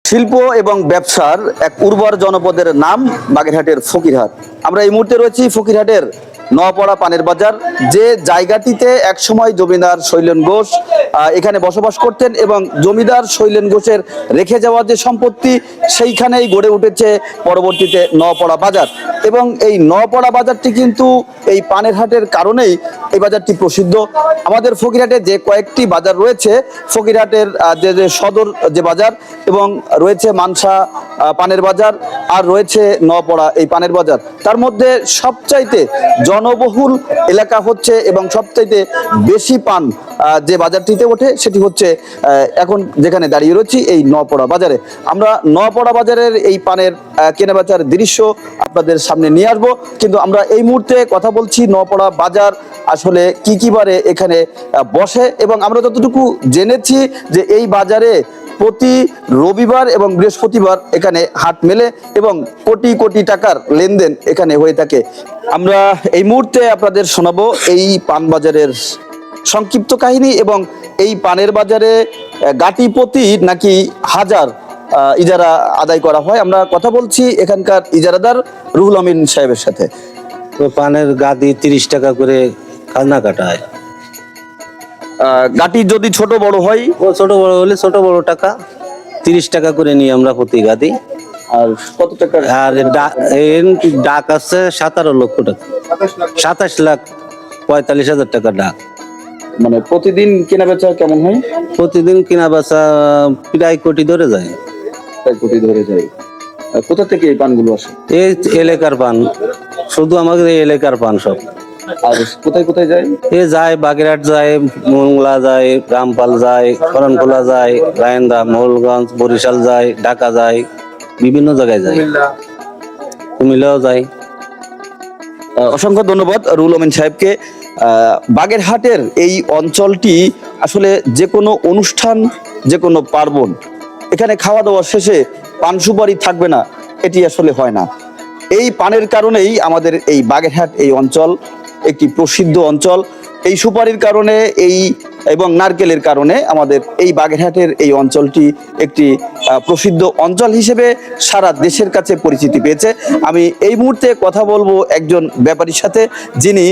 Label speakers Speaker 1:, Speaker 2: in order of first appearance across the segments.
Speaker 1: শিল্প এবং ব্যবসার এক উর্বর জনপদের নাম বাগেরহাটের ফকিরহাট। আমরা এই মুহূর্তে রয়েছি ফকিরহাটের নওয়াপাড়া পানের বাজার, যে জায়গাটিতে একসময় জমিদার শৈলেন ঘোষ এখানে বসবাস করতেন এবং জমিদার শৈলেন ঘোষের রেখে যাওয়া যে সম্পত্তি সেইখানেই গড়ে উঠেছে পরবর্তীতে নওয়াপাড়া বাজার। এবং এই নওয়াপাড়া বাজারটি কিন্তু এই পানের হাটের কারণেই এই বাজারটি প্রসিদ্ধ। আমাদের ফকিরহাটে যে কয়েকটি বাজার রয়েছে, ফকিরহাটের যে সদর যে বাজার এবং রয়েছে মানসা পানের বাজার আর রয়েছে নওয়াপাড়া এই পানের বাজার, তার মধ্যে সবচাইতে জনবহুল এলাকা হচ্ছে এবং সবচাইতে বেশি পান যে বাজারটিতে ওঠে সেটি হচ্ছে এখন যেখানে দাঁড়িয়ে রয়েছি এই নওয়াপাড়া বাজারে। আমরা নওয়াপাড়া বাজারের এই পানের কেনাবেচার দৃশ্য আপনাদের সামনে নিয়ে আসবো, কিন্তু আমরা এই মুহূর্তে কথা বলছি নওয়াপাড়া বাজার আসলে কি বারে এখানে বসে। এবং আমরা যতটুকু জেনেছি যে এই বাজারে প্রতি রবিবার এবং বৃহস্পতিবার এখানে হাট মেলে এবং কোটি কোটি টাকার লেনদেন এখানে হয়ে থাকে। আমরা এই মুহূর্তে আপনাদের শোনাবো এই পান বাজারের সংক্ষিপ্ত কাহিনী এবং এই পানের বাজারে গাটি প্রতি নাকি হাজার ইজারা আদায় করা হয়। আমরা কথা বলছি এখানকার ইজারাদার রুহুল আমিন সাহেবের সাথে।
Speaker 2: তো পানের গাদি 30 টাকা করে খাজনা কাটায়।
Speaker 1: গাটি যদি ছোট বড় হয়,
Speaker 2: ও ছোট বড় হলে ছোট বড় টাকা 30 টাকা করে নিই আমরা প্রতি গাদি।
Speaker 1: আর কত টাকা?
Speaker 2: আর ডাক আছে 17 লক্ষ টাকা, 27,45,000 টাকা ডাক।
Speaker 1: মানে প্রতিদিন কেনা বেচা কেমন হয়?
Speaker 2: প্রতিদিন কিনা বেচা প্রায় কোটি ধরে যায়।
Speaker 1: প্রায় কোটি ধরে যায়। কোথা থেকে এই পানগুলো আসে?
Speaker 2: এই এলাকার পান, শুধু আমাদের এই এলাকার পান সব।
Speaker 1: আর কোথায় কোথায় যায়?
Speaker 2: এ যায় বাগেরহাট যায়, মোংলা যায়, রামপাল যায়, শরণখোলা যায়, রায়ন্দা, মহলগঞ্জ, বরিশাল যায়, ঢাকা যায়, বিভিন্ন জায়গায় যায়, কুমিল্লাও যায়।
Speaker 1: অসংখ্য ধন্যবাদ রুহুল আমিন সাহেবকে। বাগেরহাটের এই অঞ্চলটি আসলে যে কোনো অনুষ্ঠান, যে কোনো পার্বণ, এখানে খাওয়া দাওয়া শেষে পান সুপারি থাকবে না, এটি আসলে হয় না। এই পানের কারণেই আমাদের এই বাগেরহাট এই অঞ্চল একটি প্রসিদ্ধ অঞ্চল। এই সুপারির কারণে এবং নারকেলের কারণে আমাদের এই বাগেরহাটের এই অঞ্চলটি একটি প্রসিদ্ধ অঞ্চল হিসেবে সারা দেশের কাছে পরিচিতি পেয়েছে। আমি এই মুহূর্তে কথা বলবো একজন ব্যাপারীর সাথে, যিনি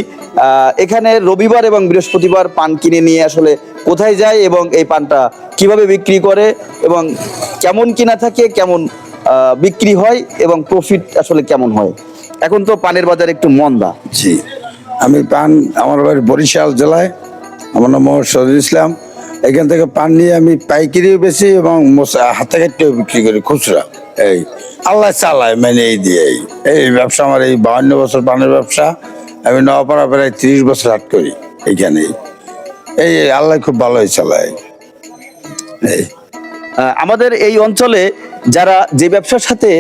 Speaker 1: এখানে রবিবার এবং বৃহস্পতিবার পান কিনে নিয়ে আসলে কোথায় যায় এবং এই পানটা কিভাবে বিক্রি করে এবং কেমন কিনা থাকে, কেমন বিক্রি হয় এবং প্রফিট আসলে কেমন হয়। এখন তো পানের বাজার একটু মন্দা।
Speaker 3: জি, আমি পান, আমার বাড়ি বরিশাল জেলায়, আমার নাম মোহাম্মদ শহীদুল ইসলাম। এখান থেকে পান নিয়ে আমি পাইকারিও বেশি এবং হাতে কাটেও বিক্রি করি, খুচরা। এই আল্লাহ চালায়, মানে এই দিয়ে এই ব্যবসা আমার, এই 52 বছর পানের ব্যবসা। আমি নওয়াপাড়া প্রায় 30 বছর হাট করি এইখানেই। এই আল্লাহ খুব ভালোই চালায়। এই
Speaker 1: আমাদের এই অঞ্চলে যারা যে ব্যবসার সাথে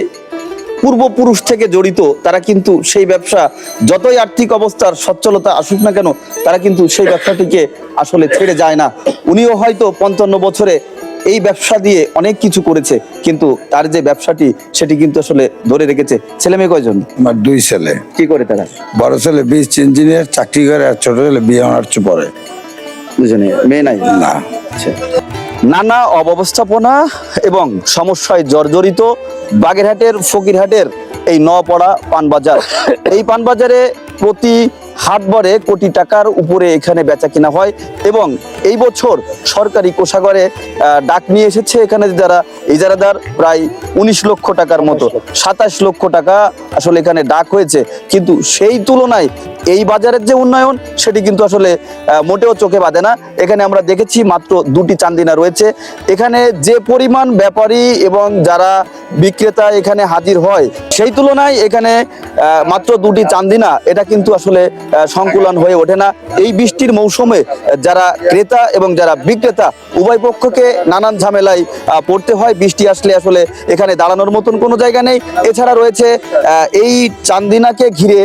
Speaker 1: পূর্বপুরুষ থেকে জড়িত, তারা কিন্তু সেই ব্যবসা যতই আর্থিক অবস্থার সচ্ছলতা আসুক না কেন, তারা কিন্তু সেই ব্যবসাটিকে আসলে ছেড়ে যায় না। উনিও হয়তো 55 বছরে এই ব্যবসা দিয়ে অনেক কিছু করেছে, কিন্তু তার যে ব্যবসাটি সেটি কিন্তু আসলে ধরে রেখেছে। ছেলে মেয়ে কয়জন?
Speaker 3: আমার 2 ছেলে।
Speaker 1: কি করে তারা?
Speaker 3: বড় ছেলে বীজ ইঞ্জিনিয়ার চাকরি করে, আর ছোট ছেলে বিয়ে অনার্স পড়ে।
Speaker 1: দুজনে? মেয়ে নাই?
Speaker 3: না।
Speaker 1: আচ্ছা। নানা অব্যবস্থাপনা এবং সমস্যায় জর্জরিত বাগেরহাটের ফকিরহাটের এই নওয়াপাড়া পানবাজার। এই পানবাজারে প্রতি হাটবারে কোটি টাকার উপরে এখানে বেচা কিনা হয় এবং এই বছর সরকারি কোষাগারে ডাক নিয়ে এসেছে এখানে যারা ইজারাদার, প্রায় 19 লক্ষ টাকার মতো, 27 লক্ষ টাকা আসলে এখানে ডাক হয়েছে। কিন্তু সেই তুলনায় এই বাজারের যে উন্নয়ন সেটি কিন্তু আসলে মোটেও চোখে বাঁধে না। এখানে আমরা দেখেছি মাত্র 2টি চান্দিনা রয়েছে। এখানে যে পরিমাণ ব্যাপারী এবং যারা বিক্রেতা এখানে হাজির হয়, সেই তুলনায় এখানে মাত্র 2টি চান্দিনা, এটা কিন্তু আসলে সংকুলন হয়ে ওঠে না। এই বৃষ্টির মৌসুমে যারা ক্রেতা এবং যারা বিক্রেতা উভয় পক্ষকে নানান ঝামেলায় পড়তে হয়। বৃষ্টি আসলে আসলে এখানে দাঁড়ানোর মতন কোনো জায়গা নেই। এছাড়া রয়েছে এই চান্দিনাকে ঘিরে,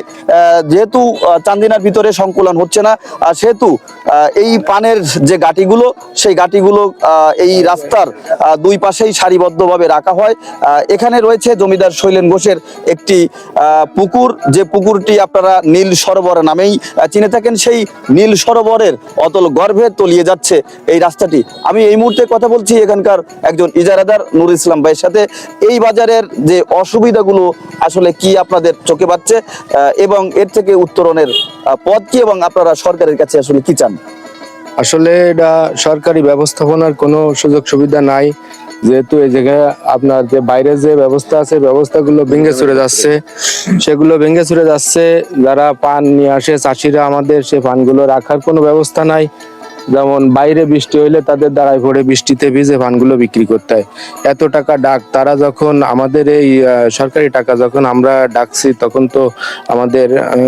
Speaker 1: যেহেতু চান্দিনার ভিতরে সংকুলন হচ্ছে না, সেহেতু এই পানের যে গাটিগুলো, সেই গাটিগুলো এই রাস্তার 2 পাশেই সারিবদ্ধভাবে রাখা হয়। এখানে রয়েছে জমিদার শৈলেন ঘোষের একটি পুকুর, যে পুকুরটি আপনারা নীল সরোবর নামেই চিনে থাকেন। সেই নীল সরোবরের অতল গর্ভে তলিয়ে যাচ্ছে এই রাস্তাটি। আমি এই মুহূর্তে কথা বলছি এখানকার একজন ইজারাদার নুর ইসলাম ভাইয়ের সাথে। এই বাজারের যে অসুবিধাগুলো আসলে কি আপনাদের চোখে বাচ্ছে এবং এর থেকে উত্তরণের পথ কি, এবং আপনারা সরকারের কাছে আসলে কি চান?
Speaker 4: আসলে এটা সরকারি ব্যবস্থাপনার কোনো সুযোগ সুবিধা নাই, যেহেতু এই জায়গায় আপনার যে বাইরে যে ব্যবস্থা আছে ব্যবস্থাগুলো ভেঙে চুরে যাচ্ছে, সেগুলো ভেঙে চুরে যাচ্ছে। যারা পান নিয়ে আসে চাষিরা, আমাদের সে পানগুলো রাখার কোনো ব্যবস্থা নাই। যেমন বাইরে বৃষ্টি হইলে তাদের দাঁড়ায় পড়ে বৃষ্টিতে ভিজে পানগুলো বিক্রি করতে হয়। এত টাকা ডাক, তারা যখন আমাদের এই সরকারি টাকা যখন আমরা ডাকছি, তখন তো আমাদের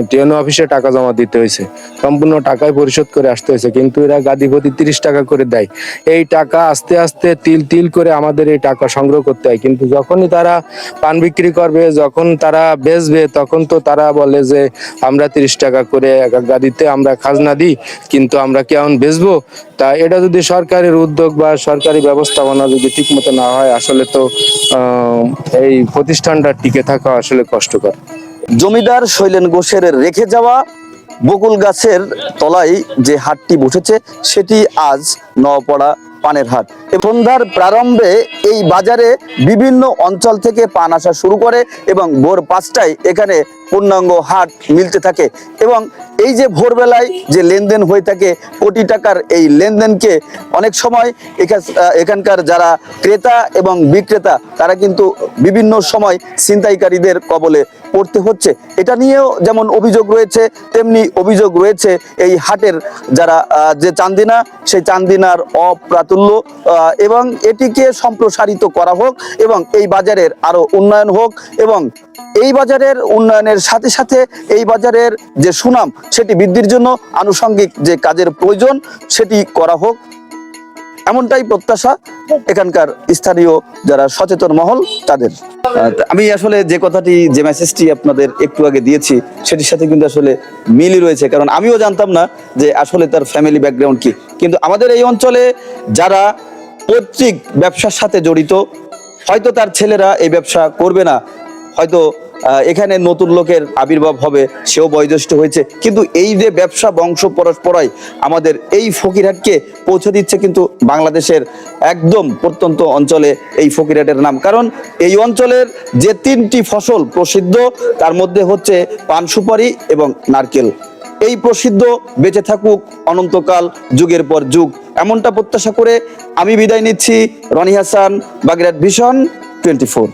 Speaker 4: টিএনও অফিসে টাকা জমা দিতে হয়েছে, সম্পূর্ণ টাকায় পরিশোধ করে আসতে হয়েছে, কিন্তু এরা গাদি প্রতি 30 টাকা করে দেয়। এই টাকা আস্তে আস্তে তিল তিল করে আমাদের এই টাকা সংগ্রহ করতে হয়, কিন্তু যখনই তারা পান বিক্রি করবে, যখন তারা বেচবে, তখন তো তারা বলে যে আমরা 30 টাকা করে এক এক গাদিতে আমরা খাজনা দিই, কিন্তু আমরা কেমন বেচবো? তা এটা যদি সরকারের উদ্যোগ বা সরকারি ব্যবস্থাপনা যদি ঠিক মতো না হয়, আসলে তো এই প্রতিষ্ঠানটা টিকে থাকা আসলে কষ্টকর।
Speaker 1: জমিদার শৈলেন ঘোষের রেখে যাওয়া বকুল গাছের তলায় যে হাটটি বসেছে সেটি আজ নওপাড়া পানের হাট। সন্ধ্যার প্রারম্ভে এই বাজারে বিভিন্ন অঞ্চল থেকে পান আসা শুরু করে এবং ভোর 5টায় এখানে পূর্ণাঙ্গ হাট মিলতে থাকে। এবং এই যে ভোরবেলায় যে লেনদেন হয়ে থাকে কোটি টাকার, এই লেনদেনকে অনেক সময় এখানকার যারা ক্রেতা এবং বিক্রেতা তারা কিন্তু বিভিন্ন সময় ছিনতাইকারীদের কবলে পড়তে হচ্ছে। এটা নিয়েও যেমন অভিযোগ রয়েছে, তেমনি অভিযোগ রয়েছে এই হাটের যারা যে চান্দিনা, সেই চান্দিনার অপ্রাতুল্য, এবং এটিকে সম্প্রসারিত করা হোক এবং এই বাজারের আরো উন্নয়ন হোক, এবং এই বাজারের উন্নয়নের সাথে সাথে এই বাজারের যে সুনাম সেটি বৃদ্ধির জন্য আনুষঙ্গিক যে কাজের প্রয়োজন সেটি করা হোক, এমনটাই প্রত্যাশা এখানকার স্থানীয় যারা সচেতন মহল তাদের। আমি আসলে যে কথাটি, যে মেসেজটি আপনাদের একটু আগে দিয়েছি সেটির সাথে কিন্তু আসলে মিলই রয়েছে, কারণ আমিও জানতাম না যে আসলে তার ফ্যামিলি ব্যাকগ্রাউন্ড কি। কিন্তু আমাদের এই অঞ্চলে যারা পৈতৃক ব্যবসার সাথে জড়িত, হয়তো তার ছেলেরা এই ব্যবসা করবে না, হয়তো এখানে নতুন লোকের আবির্ভাব হবে, সেও বয়োজ্যেষ্ঠ হয়েছে, কিন্তু এই যে ব্যবসা বংশ পরস্পরায় আমাদের এই ফকিরহাটকে পৌঁছে দিচ্ছে কিন্তু বাংলাদেশের একদম প্রত্যন্ত অঞ্চলে এই ফকিরহাটের নাম। কারণ এই অঞ্চলের যে 3টি ফসল প্রসিদ্ধ, তার মধ্যে হচ্ছে পান সুপারি এবং নারকেল। এই প্রসিদ্ধ বেঁচে থাকুক অনন্তকাল, যুগের পর যুগ, এমনটা প্রত্যাশা করে আমি বিদায় নিচ্ছি। রনি হাসান, বাগেরহাট ভিশন 24।